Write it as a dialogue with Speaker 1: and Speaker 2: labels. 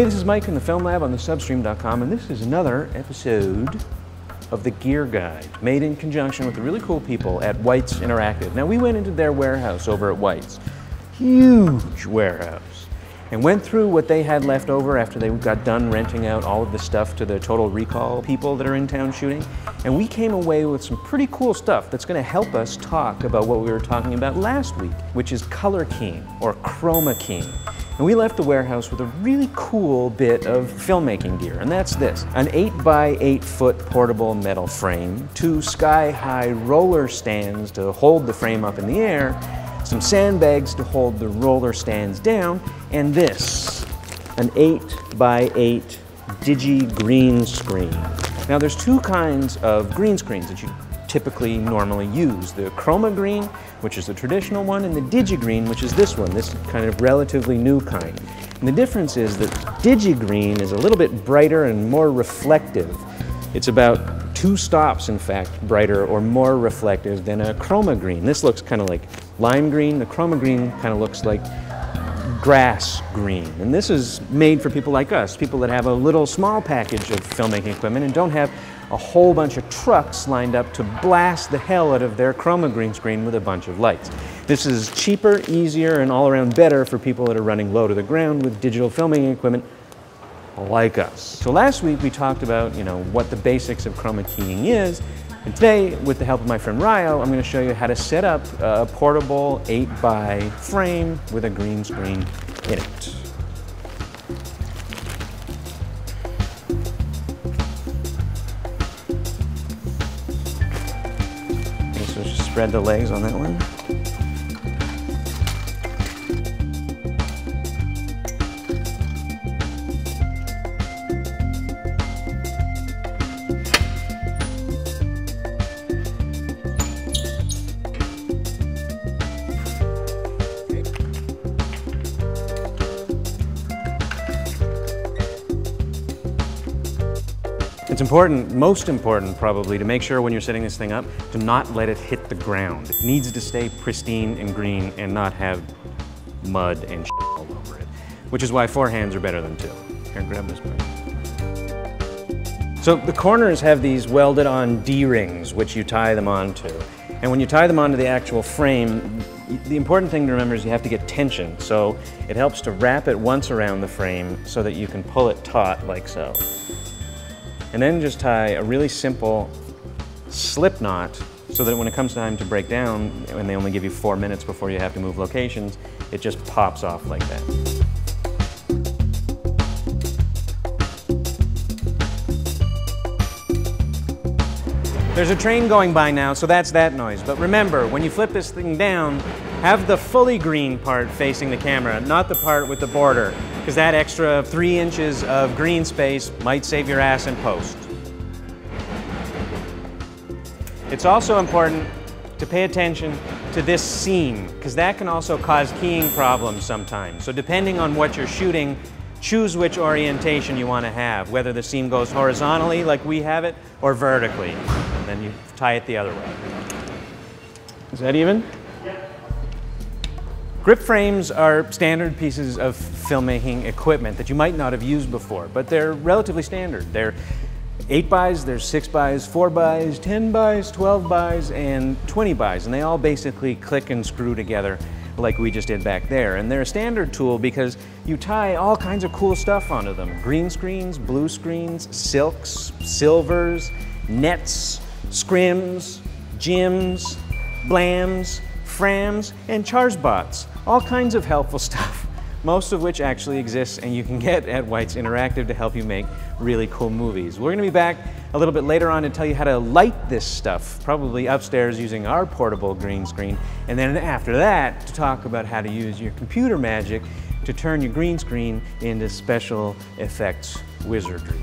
Speaker 1: Hey, this is Mike in the Film Lab on the Substream.com, and this is another episode of the Gear Guide, made in conjunction with the really cool people at White's Interactive. Now, we went into their warehouse over at White's, huge warehouse, and went through what they had left over after they got done renting out all of the stuff to the Total Recall people that are in town shooting. And we came away with some pretty cool stuff that's going to help us talk about what we were talking about last week, which is color keying or chroma keying. And we left the warehouse with a really cool bit of filmmaking gear, and that's this: an 8x8-foot portable metal frame, 2 sky-high roller stands to hold the frame up in the air, some sandbags to hold the roller stands down, and this, an 8x8 Digi-Green screen. Now, there's 2 kinds of green screens that you typically normally use: the chroma green, which is the traditional one, and the Digi-Green, which is this one, this kind of relatively new kind. And the difference is that Digi-Green is a little bit brighter and more reflective. It's about 2 stops, in fact, brighter or more reflective than a chroma green. This looks kind of like lime green. The chroma green kind of looks like grass green. And this is made for people like us, people that have a little small package of filmmaking equipment and don't have a whole bunch of trucks lined up to blast the hell out of their chroma green screen with a bunch of lights. This is cheaper, easier, and all around better for people that are running low to the ground with digital filming equipment like us. So last week we talked about, what the basics of chroma keying is. And today, with the help of my friend Rajo, I'm going to show you how to set up a portable 8x frame with a green screen in it. Okay, so just spread the legs on that one. It's important, most important probably, to make sure when you're setting this thing up, to not let it hit the ground. It needs to stay pristine and green and not have mud and shit all over it. Which is why 4 hands are better than 2. Here, grab this one. So the corners have these welded on D-rings, which you tie them onto. And when you tie them onto the actual frame, the important thing to remember is you have to get tension. So it helps to wrap it once around the frame so that you can pull it taut like so. And then just tie a really simple slip knot so that when it comes time to break down, and they only give you 4 minutes before you have to move locations, it just pops off like that. There's a train going by now, so that's that noise. But remember, when you flip this thing down, have the fully green part facing the camera, not the part with the border, because that extra 3 inches of green space might save your ass in post. It's also important to pay attention to this seam, because that can also cause keying problems sometimes. So depending on what you're shooting, choose which orientation you want to have, whether the seam goes horizontally like we have it, or vertically. And then you tie it the other way. Is that even? Grip frames are standard pieces of filmmaking equipment that you might not have used before, but they're relatively standard. They're 8x, there's 6x, 4x, 10x, 12x, and 20x, and they all basically click and screw together like we just did back there. And they're a standard tool because you tie all kinds of cool stuff onto them: green screens, blue screens, silks, silvers, nets, scrims, jims, blams, frams, and charge bots. All kinds of helpful stuff, most of which actually exists and you can get at White's Interactive to help you make really cool movies. We're going to be back a little bit later on to tell you how to light this stuff, probably upstairs using our portable green screen, and then after that to talk about how to use your computer magic to turn your green screen into special effects wizardry.